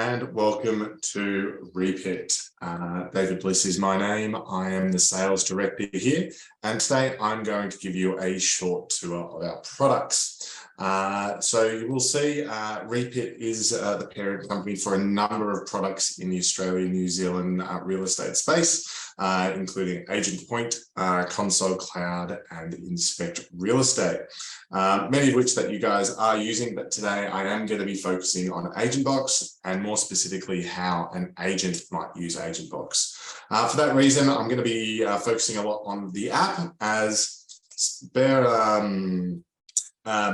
and welcome to Repeat. David Bliss is my name. I am the sales director here, and today I'm going to give you a short tour of our products. So you will see Repeat is the parent company for a number of products in the Australia, New Zealand real estate space, including Agentbox, Console Cloud, and Inspect Real Estate. Many of which that you guys are using, but today I am going to be focusing on Agentbox and more specifically how an agent might use Agentbox. For that reason, I'm going to be focusing a lot on the app as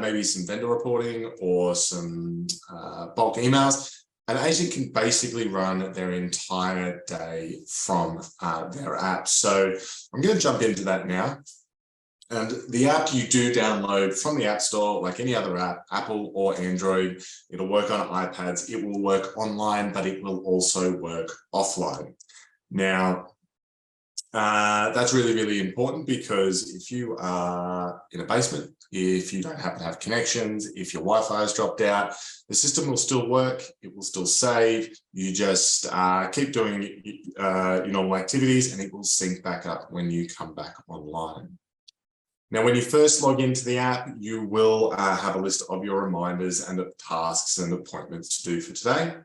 maybe some vendor reporting or some bulk emails. An agent can basically run their entire day from their app. So I'm going to jump into that now. And the app you do download from the App Store, like any other app, Apple or Android, it'll work on iPads, it will work online, but it will also work offline. Now, that's really, really important because if you are in a basement, if you don't happen to have connections, if your Wi-Fi has dropped out, the system will still work, it will still save. You just keep doing your normal activities and it will sync back up when you come back online. Now, when you first log into the app, you will have a list of your reminders and tasks and appointments to do for today.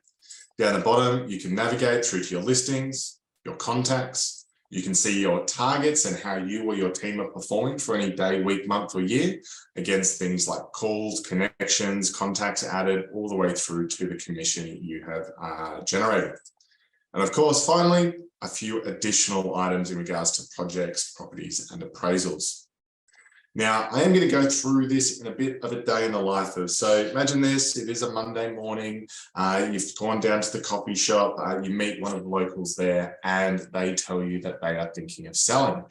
Down the bottom, you can navigate through to your listings, your contacts. You can see your targets and how you or your team are performing for any day, week, month, or year against things like calls, connections, contacts added, all the way through to the commission you have generated. And of course, finally, a few additional items in regards to projects, properties, and appraisals. Now, I am going to go through this in a bit of a day in the life of. So imagine this, it is a Monday morning, you've gone down to the coffee shop, you meet one of the locals there and they tell you that they are thinking of selling.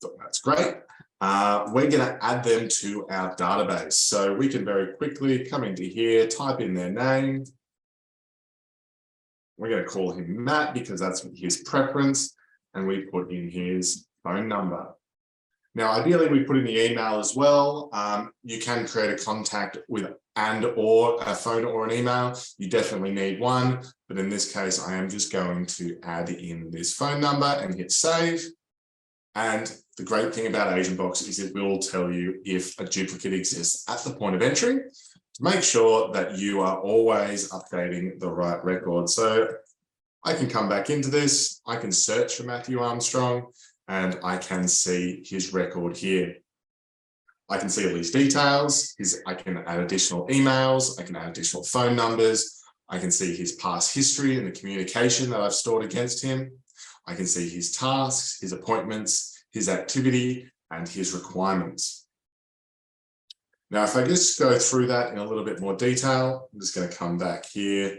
So that's great. We're going to add them to our database. So we can very quickly come into here, type in their name. We're going to call him Matt because that's his preference. And we put in his phone number. Now, ideally, we put in the email as well. You can create a contact with or a phone or an email. You definitely need one, but in this case, I am just going to add in this phone number and hit save. And the great thing about Agentbox is it will tell you if a duplicate exists at the point of entry to make sure that you are always updating the right record. So I can come back into this. I can search for Matthew Armstrong. And I can see his record here. I can see all his details. I can add additional emails. I can add additional phone numbers. I can see his past history and the communication that I've stored against him. I can see his tasks, his appointments, his activity, and his requirements. Now, if I just go through that in a little bit more detail, I'm just going to come back here.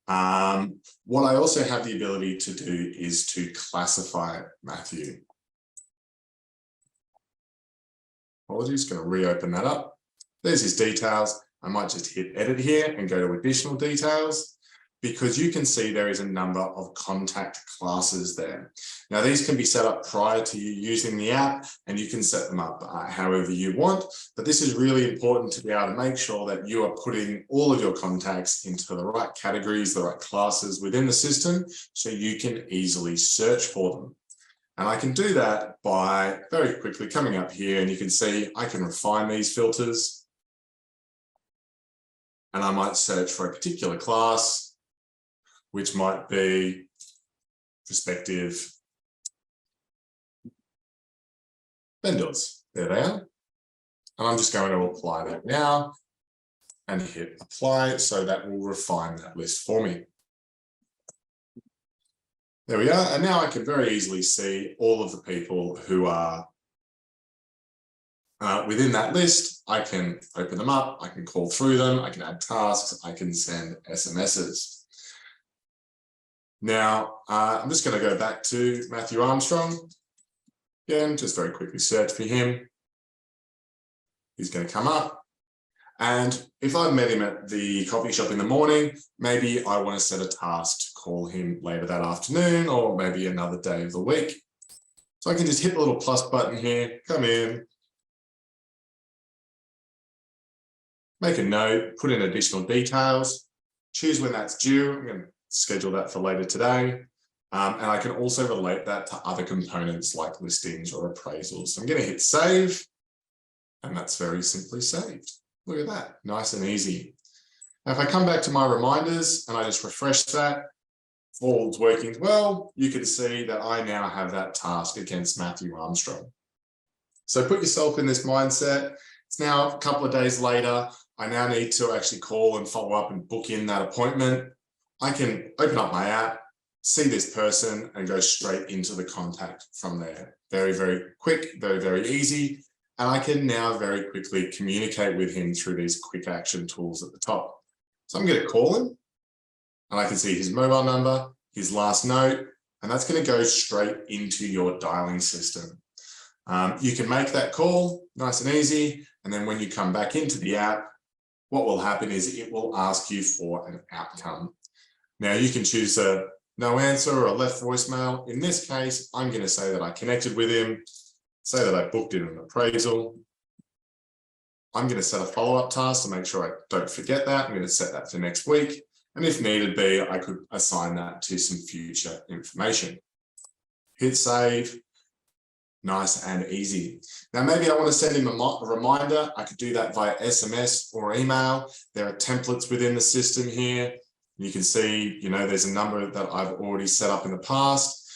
What I also have the ability to do is to classify Matthew. Apologies, going to reopen that up. There's his details. I might just hit edit here and go to additional details because you can see there is a number of contact classes there. Now, these can be set up prior to you using the app and you can set them up however you want. But this is really important to be able to make sure that you are putting all of your contacts into the right categories, the right classes within the system so you can easily search for them. And I can do that by very quickly coming up here and you can see I can refine these filters. And I might search for a particular class, which might be prospective vendors. There they are. And I'm just going to apply that now and hit apply. So that will refine that list for me. There we are. And now I can very easily see all of the people who are within that list. I can open them up. I can call through them. I can add tasks. I can send SMSs. Now, I'm just going to go back to Matthew Armstrong. Again, just very quickly search for him. He's going to come up. And if I've met him at the coffee shop in the morning, maybe I want to set a task to call him later that afternoon or maybe another day of the week. So I can just hit the little plus button here, come in, make a note, put in additional details. choose when that's due. I'm going to schedule that for later today. And I can also relate that to other components like listings or appraisals. So I'm going to hit save, and that's very simply saved. Look at that, nice and easy. Now, if I come back to my reminders and I just refresh that, all's working well, you can see that I now have that task against Matthew Armstrong. So put yourself in this mindset. It's now a couple of days later. I now need to actually call and follow up and book in that appointment. I can open up my app, see this person, and go straight into the contact from there. Very, very quick, very, very easy. And I can now very quickly communicate with him through these quick action tools at the top. So I'm going to call him, and I can see his mobile number, his last note, and that's going to go straight into your dialing system. You can make that call nice and easy. And then when you come back into the app, what will happen is it will ask you for an outcome. Now you can choose a no answer or a left voicemail. In this case, I'm going to say that I connected with him, say that I booked in an appraisal. I'm going to set a follow-up task to make sure I don't forget that. I'm going to set that for next week. And if needed be, I could assign that to some future information. Hit save. Nice and easy. Now, maybe I want to send him a reminder. I could do that via SMS or email. There are templates within the system here. You can see, there's a number that I've already set up in the past.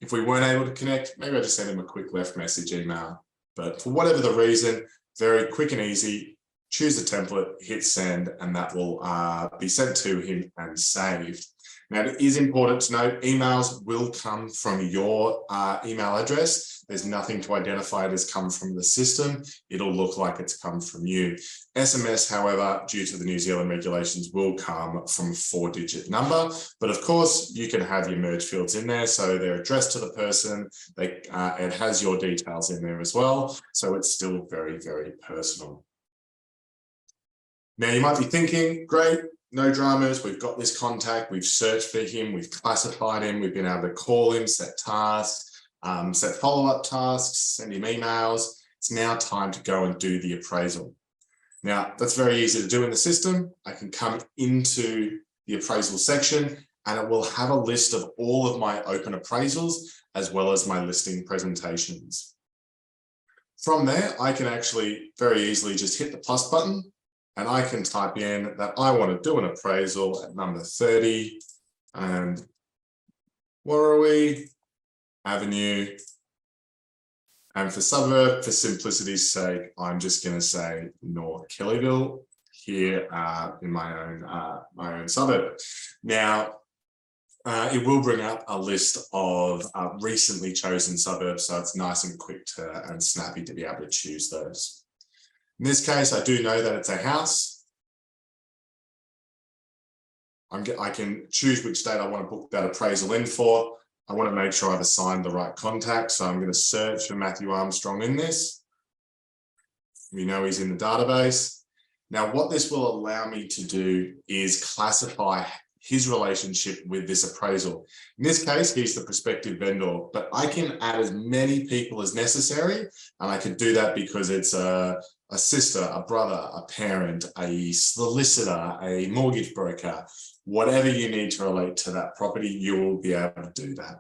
If we weren't able to connect, maybe I just send him a quick left message email. But for whatever the reason, very quick and easy, choose the template, hit send, and that will be sent to him and saved. Now, it is important to note, emails will come from your email address. There's nothing to identify it as come from the system. It'll look like it's come from you. SMS, however, due to the New Zealand regulations, will come from a 4-digit number. But of course, you can have your merge fields in there. So they're addressed to the person. It has your details in there as well. So it's still very, very personal. Now, you might be thinking, great, no dramas. We've got this contact. We've searched for him. We've classified him. We've been able to call him, set tasks, set follow-up tasks, send him emails. It's now time to go and do the appraisal. Now, that's very easy to do in the system. I can come into the appraisal section, and it will have a list of all of my open appraisals as well as my listing presentations. From there, I can actually very easily just hit the plus button, and I can type in that I want to do an appraisal at number 30. And what are we? Avenue. And for suburb, for simplicity's sake, I'm just going to say North Kellyville here in my own suburb. Now, it will bring up a list of recently chosen suburbs, so it's nice and quick and snappy to be able to choose those. In this case, I do know that it's a house. I can choose which date I want to book that appraisal in for. I want to make sure I've assigned the right contact. So I'm going to search for Matthew Armstrong in this. We know he's in the database. Now, what this will allow me to do is classify his relationship with this appraisal. In this case, he's the prospective vendor, but I can add as many people as necessary. And I can do that because it's a sister, a brother, a parent, a solicitor, a mortgage broker, whatever you need to relate to that property, you will be able to do that.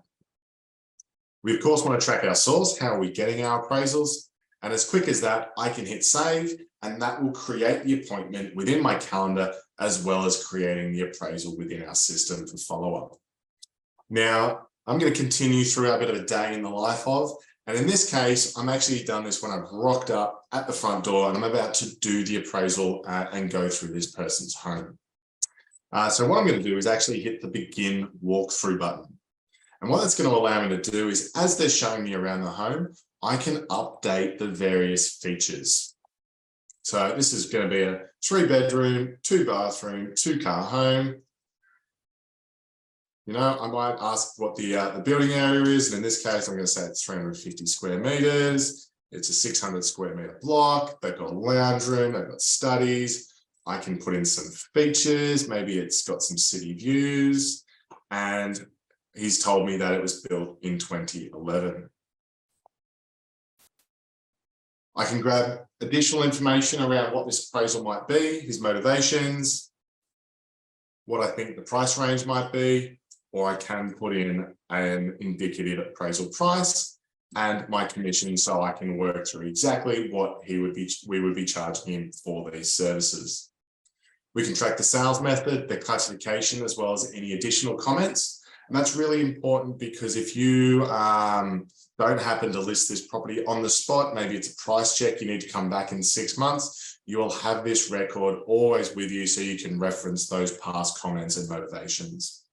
We, of course, want to track our source. How are we getting our appraisals? And as quick as that, I can hit save, and that will create the appointment within my calendar, as well as creating the appraisal within our system for follow-up. Now, I'm going to continue through a bit of a day in the life of, and in this case, I'm actually done this when I've rocked up at the front door and I'm about to do the appraisal and go through this person's home. So what I'm going to do is actually hit the begin walkthrough button. And what that's going to allow me to do is, as they're showing me around the home, I can update the various features. So this is going to be a 3-bedroom, 2-bathroom, 2-car home. I might ask what the building area is. And in this case, I'm going to say it's 350 square meters. It's a 600 square meter block. They've got a lounge room. They've got studies. I can put in some features. Maybe it's got some city views. And he's told me that it was built in 2011. I can grab additional information around what this appraisal might be, his motivations. what I think the price range might be, or I can put in an indicative appraisal price and my commission, so I can work through exactly what we would be charging him for these services. We can track the sales method, the classification, as well as any additional comments. And that's really important because if you don't happen to list this property on the spot, maybe it's a price check, you need to come back in 6 months, you will have this record always with you so you can reference those past comments and motivations.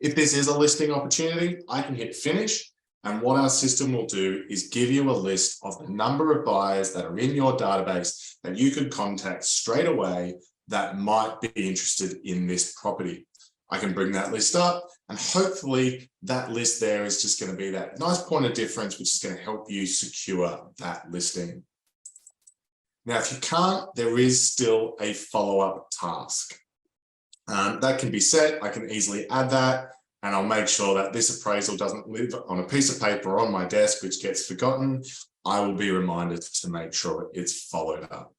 If this is a listing opportunity, I can hit finish. And what our system will do is give you a list of the number of buyers that are in your database that you could contact straight away that might be interested in this property. I can bring that list up, and hopefully that list there is just going to be that nice point of difference, which is going to help you secure that listing. Now, if you can't, there is still a follow-up task. That can be set. I can easily add that, and I'll make sure that this appraisal doesn't live on a piece of paper on my desk, which gets forgotten. I will be reminded to make sure it's followed up.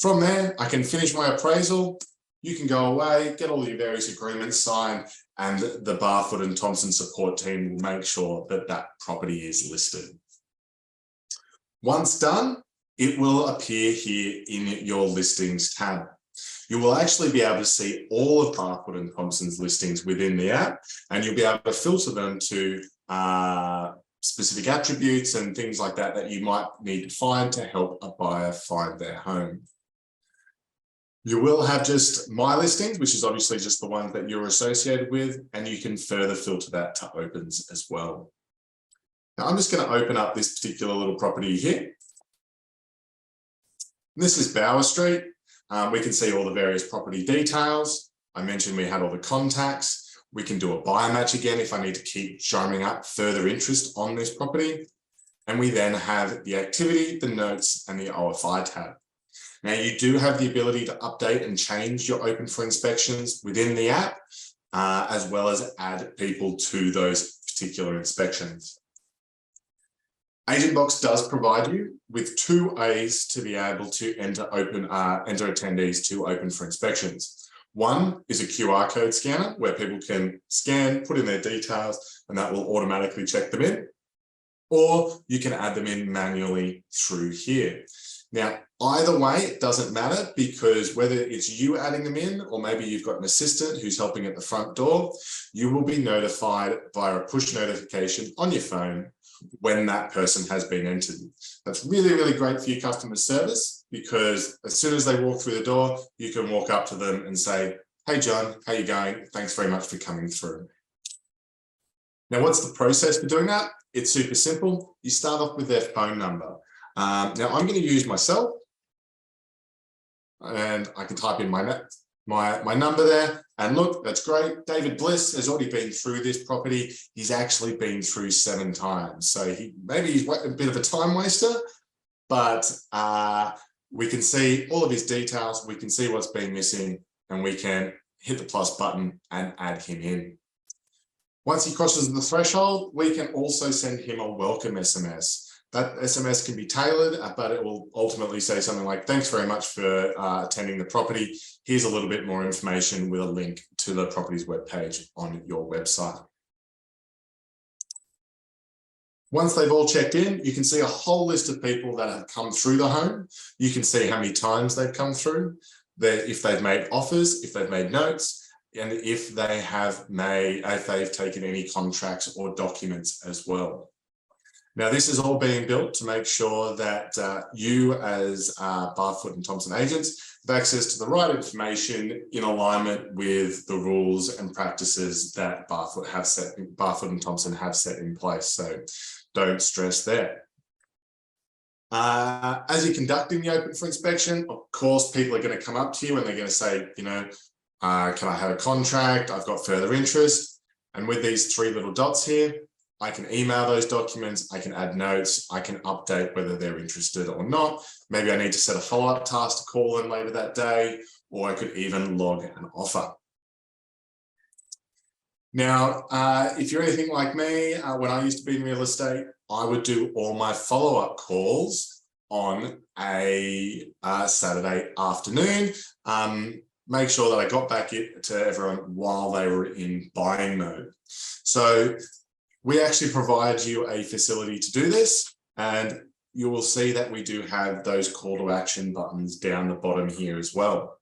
From there, I can finish my appraisal. You can go away, get all your various agreements signed, and the Barfoot and Thompson support team will make sure that that property is listed. Once done, it will appear here in your listings tab. You will actually be able to see all of Barfoot and Thompson's listings within the app, and you'll be able to filter them to specific attributes and things like that that you might need to find to help a buyer find their home. You will have just my listings, which is obviously just the ones that you're associated with, and you can further filter that to opens as well. Now I'm just going to open up this particular little property here. This is Bower Street. We can see all the various property details. I mentioned we had all the contacts. We can do a buyer match again if I need to keep drumming up further interest on this property. And we then have the activity, the notes, and the OFI tab. Now you do have the ability to update and change your open for inspections within the app, as well as add people to those particular inspections. Agentbox does provide you with 2 ways to be able to enter attendees to open for inspections. One is a QR code scanner where people can scan, put in their details, and that will automatically check them in. Or you can add them in manually through here. Now, either way, it doesn't matter, because whether it's you adding them in or maybe you've got an assistant who's helping at the front door, you will be notified via a push notification on your phone when that person has been entered. That's really, really great for your customer service, because as soon as they walk through the door, you can walk up to them and say, "Hey, John, how you going? Thanks very much for coming through." Now, what's the process for doing that? It's super simple. You start off with their phone number. Now I'm going to use myself, and I can type in my number there, and look, that's great. David Bliss has already been through this property. He's actually been through 7 times. So maybe he's a bit of a time waster, but we can see all of his details. We can see what's been missing, and we can hit the plus button and add him in. Once he crosses the threshold, we can also send him a welcome SMS. That SMS can be tailored, but it will ultimately say something like, "Thanks very much for attending the property. Here's a little bit more information with a link to the property's webpage on your website." Once they've all checked in, you can see a whole list of people that have come through the home. You can see how many times they've come through, if they've made offers, if they've made notes, and if they've taken any contracts or documents as well. Now, this is all being built to make sure that you as Barfoot and Thompson agents have access to the right information in alignment with the rules and practices that Barfoot and Thompson have set in place. So don't stress there. As you're conducting the open for inspection, of course, people are going to come up to you and they're going to say, can I have a contract? I've got further interest. And with these 3 little dots here, I can email those documents, I can add notes, I can update whether they're interested or not. Maybe I need to set a follow-up task to call them later that day, or I could even log an offer. Now, if you're anything like me, when I used to be in real estate, I would do all my follow-up calls on a Saturday afternoon. make sure that I got back it to everyone while they were in buying mode. So we actually provide you a facility to do this, and you will see that we do have those call to action buttons down the bottom here as well.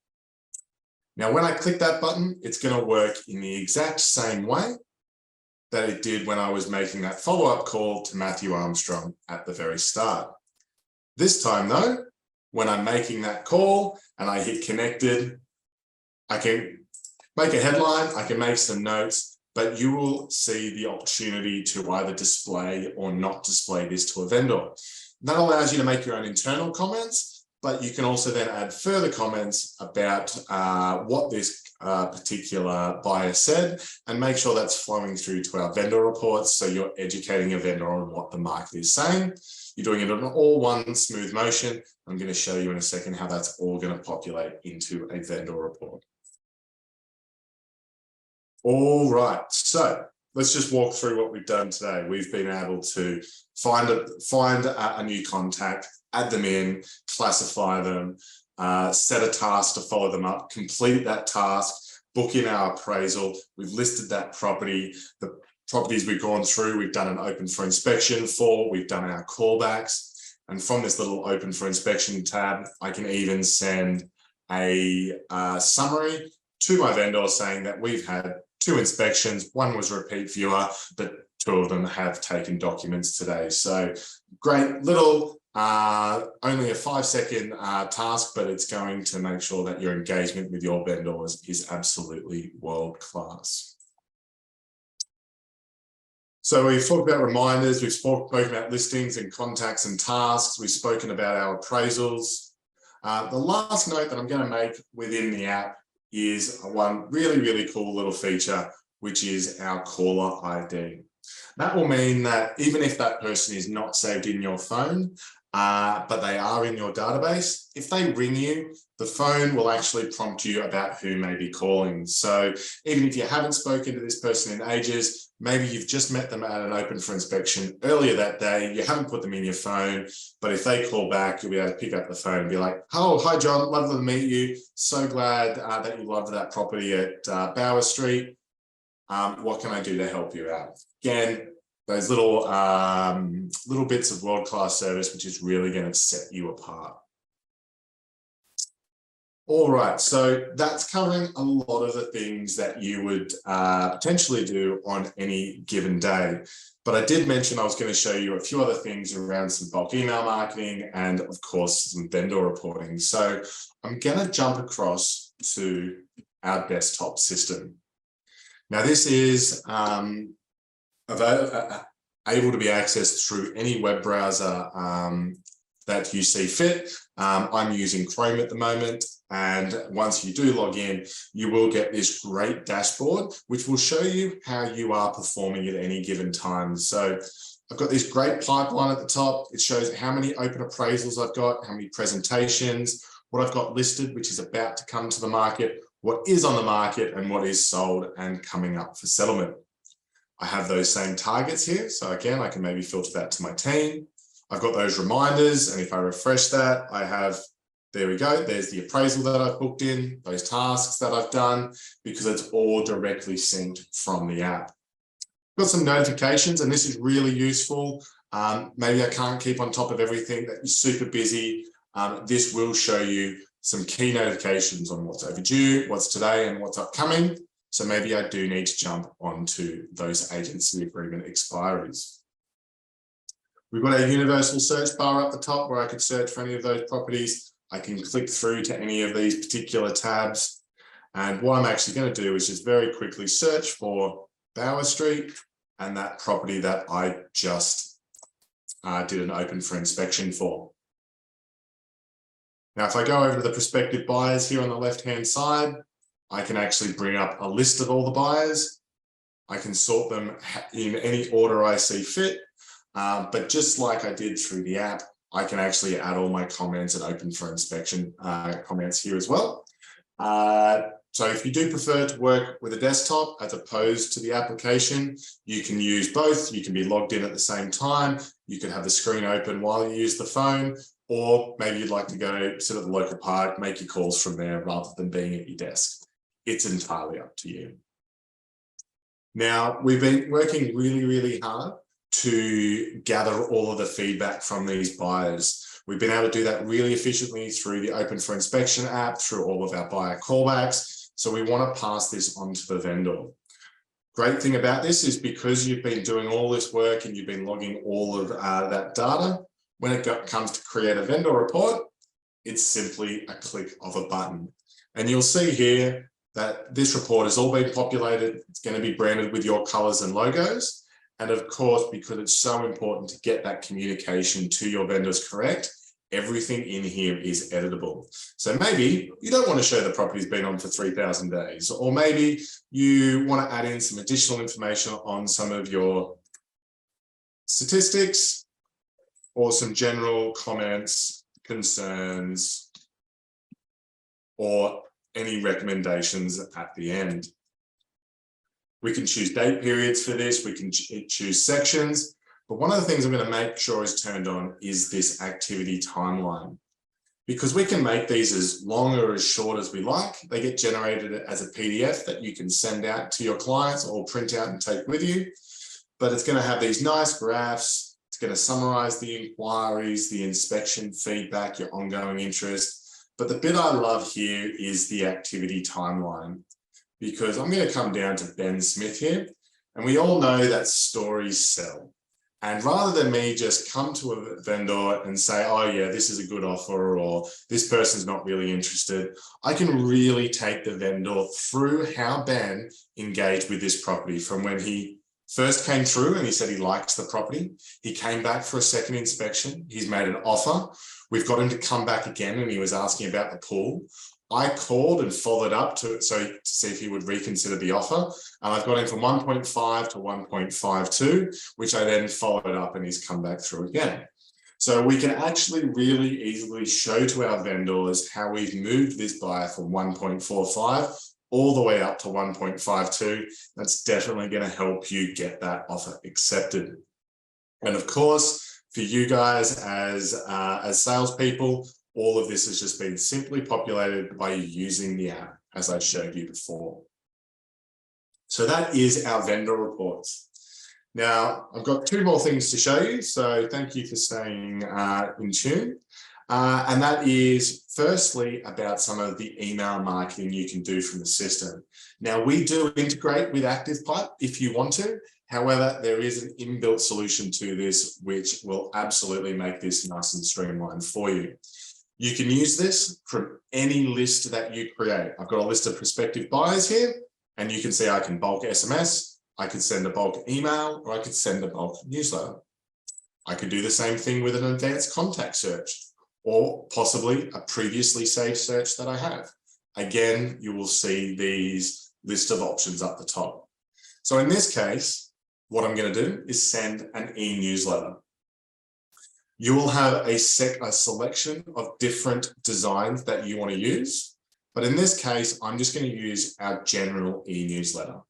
Now, when I click that button, it's going to work in the exact same way that it did when I was making that follow-up call to Matthew Armstrong at the very start. This time though, when I'm making that call and I hit connected, I can make a headline, I can make some notes, but you will see the opportunity to either display or not display this to a vendor. That allows you to make your own internal comments, but you can also then add further comments about what this particular buyer said, and make sure that's flowing through to our vendor reports. So you're educating a vendor on what the market is saying. You're doing it in all one smooth motion. I'm going to show you in a second how that's all going to populate into a vendor report. All right, so let's just walk through what we've done today. We've been able to find a new contact, add them in, classify them, set a task to follow them up, complete that task, book in our appraisal. We've listed that property. The properties we've gone through, we've done an open for inspection for, we've done our callbacks. And from this little open for inspection tab, I can even send a summary to my vendor saying that we've had 2 inspections, 1 was repeat viewer, but 2 of them have taken documents today. So great little, only a 5-second task, but it's going to make sure that your engagement with your vendors is absolutely world class. So we've talked about reminders, we've spoken about listings and contacts and tasks, we've spoken about our appraisals. The last note that I'm going to make within the app is one really, really cool little feature, which is our caller ID. That will mean that even if that person is not saved in your phone, but they are in your database, if they ring you, the phone will actually prompt you about who may be calling. So even if you haven't spoken to this person in ages, maybe you've just met them at an open for inspection earlier that day, you haven't put them in your phone, but if they call back, you'll be able to pick up the phone and be like, oh, hi, John, lovely to meet you. So glad that you loved that property at Bower Street. What can I do to help you out? Again, those little bits of world-class service, which is really going to set you apart. All right, so that's covering a lot of the things that you would potentially do on any given day. But I did mention I was going to show you a few other things around some bulk email marketing and, of course, some vendor reporting. So I'm going to jump across to our desktop system. Now, this is able to be accessed through any web browser that you see fit. I'm using Chrome at the moment. And once you do log in, you will get this great dashboard, which will show you how you are performing at any given time. So I've got this great pipeline at the top. It shows how many open appraisals I've got, how many presentations, what I've got listed, which is about to come to the market, what is on the market, and what is sold and coming up for settlement. I have those same targets here. So again, I can maybe filter that to my team. I've got those reminders. And if I refresh that, I have, there we go. There's the appraisal that I've booked in, those tasks that I've done, because it's all directly synced from the app. Got some notifications, and this is really useful. Maybe I can't keep on top of everything, that you're super busy. This will show you some key notifications on what's overdue, what's today, and what's upcoming. So maybe I do need to jump onto those agency agreement expiries. We've got a universal search bar up the top where I could search for any of those properties. I can click through to any of these particular tabs. And what I'm actually going to do is just very quickly search for Bower Street and that property that I just did an open for inspection for. Now, if I go over to the prospective buyers here on the left-hand side, I can actually bring up a list of all the buyers. I can sort them in any order I see fit. But just like I did through the app, I can actually add all my comments and open for inspection comments here as well. So if you do prefer to work with a desktop as opposed to the application, you can use both. You can be logged in at the same time. You can have the screen open while you use the phone, or maybe you'd like to go sit at the local park, make your calls from there rather than being at your desk. It's entirely up to you. Now, we've been working really, really hard to gather all of the feedback from these buyers. We've been able to do that really efficiently through the Open for Inspection app, through all of our buyer callbacks. So we want to pass this on to the vendor. Great thing about this is because you've been doing all this work and you've been logging all of that data, when it comes to create a vendor report, it's simply a click of a button. And you'll see here that this report has all been populated. It's going to be branded with your colors and logos. And of course, because it's so important to get that communication to your vendors correct, everything in here is editable. So maybe you don't want to show the property's been on for 3,000 days, or maybe you want to add in some additional information on some of your statistics or some general comments, concerns, or any recommendations at the end. We can choose date periods for this. We can choose sections. But one of the things I'm going to make sure is turned on is this activity timeline. Because we can make these as long or as short as we like. They get generated as a PDF that you can send out to your clients or print out and take with you. But it's going to have these nice graphs. It's going to summarize the inquiries, the inspection feedback, your ongoing interest. But the bit I love here is the activity timeline, because I'm going to come down to Ben Smith here, and we all know that stories sell. And rather than me just come to a vendor and say, oh yeah, this is a good offer, or this person's not really interested, I can really take the vendor through how Ben engaged with this property from when he first came through and he said he likes the property. He came back for a second inspection. He's made an offer. We've got him to come back again and he was asking about the pool. I called and followed up to see if he would reconsider the offer. And I've got him from 1.5 to 1.52, which I then followed up and he's come back through again. So we can actually really easily show to our vendors how we've moved this buyer from 1.45 all the way up to 1.52. That's definitely going to help you get that offer accepted. And of course, for you guys as salespeople, all of this has just been simply populated by using the app, as I showed you before. So that is our vendor reports. Now, I've got two more things to show you, so thank you for staying in tune. And that is firstly about some of the email marketing you can do from the system. Now, we do integrate with ActivePipe if you want to. However, there is an inbuilt solution to this, which will absolutely make this nice and streamlined for you. You can use this from any list that you create. I've got a list of prospective buyers here, and you can see I can bulk SMS, I could send a bulk email, or I could send a bulk newsletter. I could do the same thing with an advanced contact search, or possibly a previously saved search that I have. Again, you will see these list of options up the top. So in this case, what I'm going to do is send an e-newsletter. You will have a selection of different designs that you want to use. But in this case, I'm just going to use our general e-newsletter.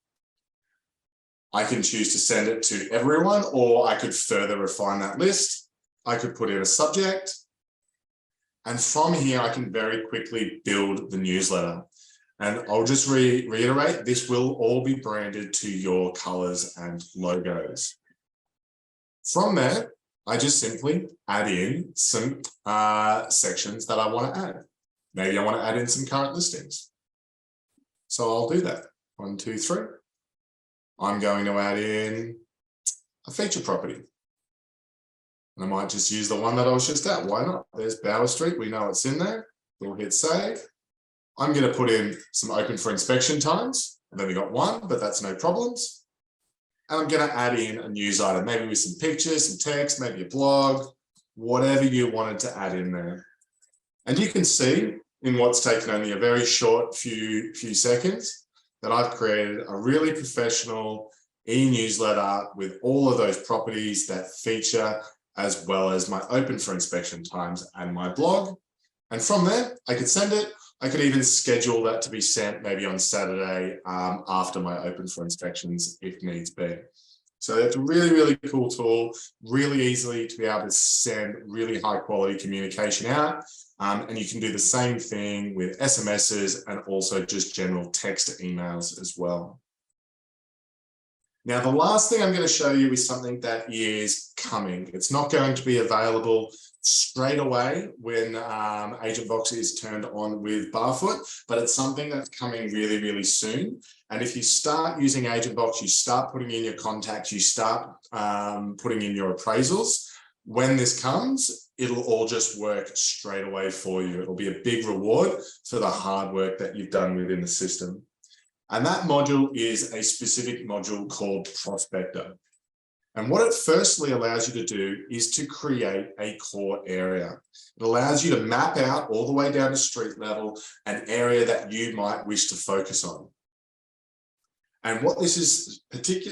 I can choose to send it to everyone, or I could further refine that list. I could put in a subject. And from here, I can very quickly build the newsletter. And I'll just reiterate, this will all be branded to your colors and logos. From there, I just simply add in some sections that I want to add. Maybe I want to add in some current listings. So I'll do that. 1, 2, 3. I'm going to add in a feature property. And I might just use the one that I was just at. Why not? There's Bower Street. We know it's in there. We'll hit save. I'm going to put in some open for inspection times. I've only got one, but that's no problems. And I'm going to add in a news item, maybe with some pictures, some text, maybe a blog, whatever you wanted to add in there. And you can see in what's taken only a very short few seconds that I've created a really professional e-newsletter with all of those properties that feature, as well as my open for inspection times and my blog. And from there, I could send it. I could even schedule that to be sent maybe on Saturday after my open for inspections if needs be. So it's a really, really cool tool, really easily to be able to send really high quality communication out. And you can do the same thing with SMSs and also just general text emails as well. Now, the last thing I'm going to show you is something that is coming. It's not going to be available straight away when Agentbox is turned on with Barfoot, but it's something that's coming really, really soon. And if you start using Agentbox, you start putting in your contacts, you start putting in your appraisals. When this comes, it'll all just work straight away for you. It'll be a big reward for the hard work that you've done within the system. And that module is a specific module called Prospector. And what it firstly allows you to do is to create a core area. It allows you to map out all the way down to street level an area that you might wish to focus on. And what this is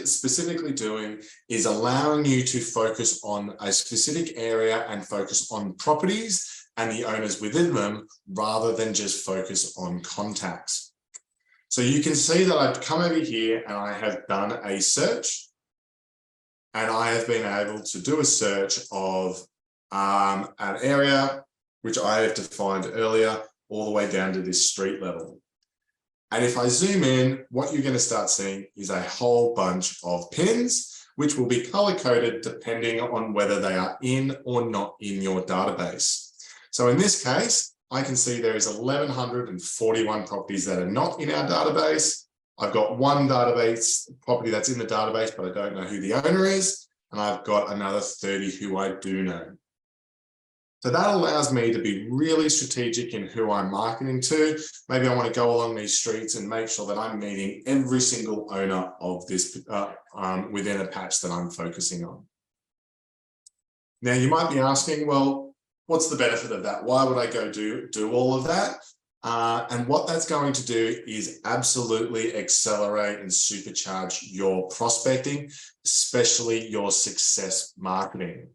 specifically doing is allowing you to focus on a specific area and focus on properties and the owners within them, rather than just focus on contacts. So you can see that I've come over here and I have done a search, and I have been able to do a search of an area which I have defined earlier all the way down to this street level. And if I zoom in, what you're going to start seeing is a whole bunch of pins, which will be color coded depending on whether they are in or not in your database. So in this case, I can see there is 1,141 properties that are not in our database. I've got one database property that's in the database, but I don't know who the owner is. And I've got another 30 who I do know. So that allows me to be really strategic in who I'm marketing to. Maybe I want to go along these streets and make sure that I'm meeting every single owner of this within a patch that I'm focusing on. Now, you might be asking, well, what's the benefit of that? Why would I go do all of that? And what that's going to do is absolutely accelerate and supercharge your prospecting, especially your success marketing.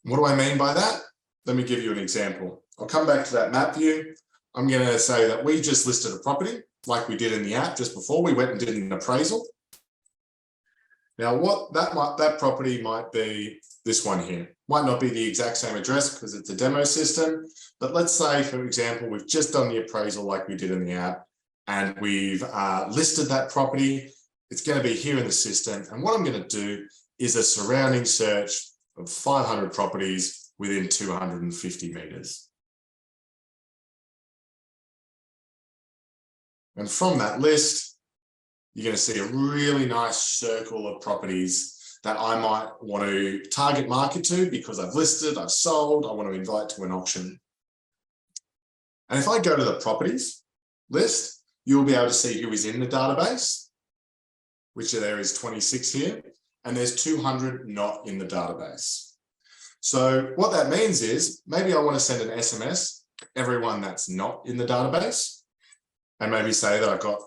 What do I mean by that? Let me give you an example. I'll come back to that map view. I'm going to say that we just listed a property like we did in the app just before. We went and did an appraisal. Now, what that property might be, this one here. Might not be the exact same address because it's a demo system, but let's say, for example, we've just done the appraisal like we did in the app, and we've listed that property. It's going to be here in the system. And what I'm going to do is a surrounding search of 500 properties within 250 meters. And from that list, you're going to see a really nice circle of properties that I might want to target market to because I've listed, I've sold, I want to invite to an auction. And if I go to the properties list, you'll be able to see who is in the database, which there is 26 here, and there's 200 not in the database. So what that means is maybe I want to send an SMS to everyone that's not in the database, and maybe say that I've got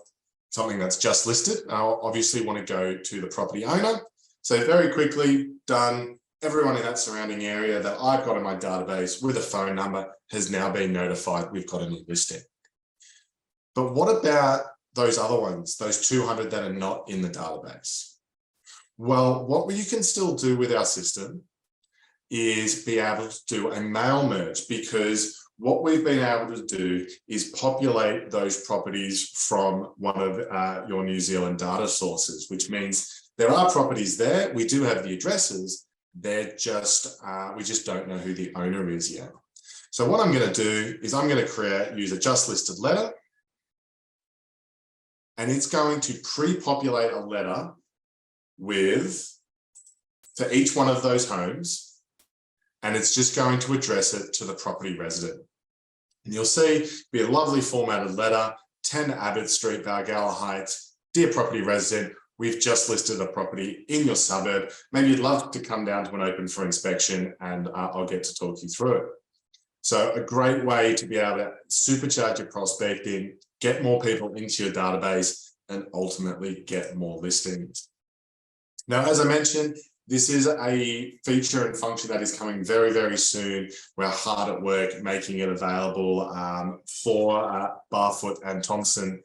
something that's just listed. I'll obviously want to go to the property owner. So very quickly, done. Everyone in that surrounding area that I've got in my database with a phone number has now been notified we've got a new listing. But what about those other ones, those 200 that are not in the database? Well, what you can still do with our system is be able to do a mail merge, because what we've been able to do is populate those properties from one of your New Zealand data sources, which means there are properties there. We do have the addresses. They're just, we just don't know who the owner is yet. So what I'm going to do is I'm going to use a just listed letter, and it's going to pre-populate a letter for each one of those homes, and it's just going to address it to the property resident. And you'll see it'll be a lovely formatted letter, 10 Abbott Street, Valgalla Heights, dear property resident, we've just listed a property in your suburb. Maybe you'd love to come down to an open for inspection, and I'll get to talk you through it. So a great way to be able to supercharge your prospecting, get more people into your database, and ultimately get more listings. Now, as I mentioned, this is a feature and function that is coming very, very soon. We're hard at work making it available for Barfoot and Thompson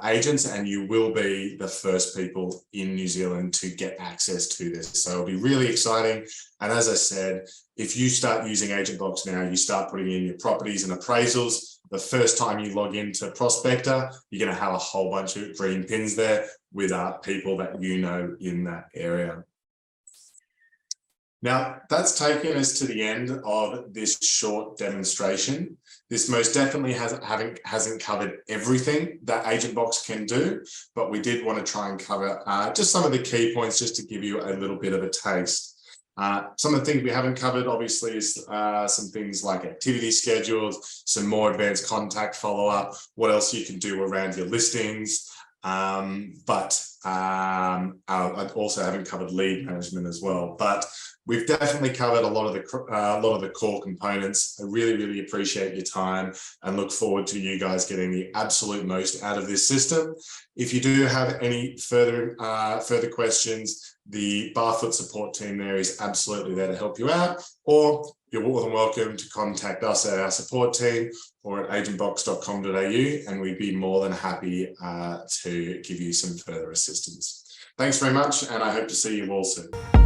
agents, and you will be the first people in New Zealand to get access to this. So it'll be really exciting. And as I said, if you start using Agentbox now, you start putting in your properties and appraisals. The first time you log into Prospector, you're going to have a whole bunch of green pins there with people that you know in that area. Now, that's taken us to the end of this short demonstration. This most definitely hasn't covered everything that Agentbox can do, but we did want to try and cover just some of the key points just to give you a little bit of a taste. Some of the things we haven't covered, obviously, is some things like activity schedules, some more advanced contact follow-up, what else you can do around your listings. I also haven't covered lead management as well, but we've definitely covered a lot of the core components. I really, really appreciate your time and look forward to you guys getting the absolute most out of this system. If you do have any further questions, the Barfoot support team there is absolutely there to help you out, or you're more than welcome to contact us at our support team or at agentbox.com.au, and we'd be more than happy to give you some further assistance. Thanks very much, and I hope to see you all soon.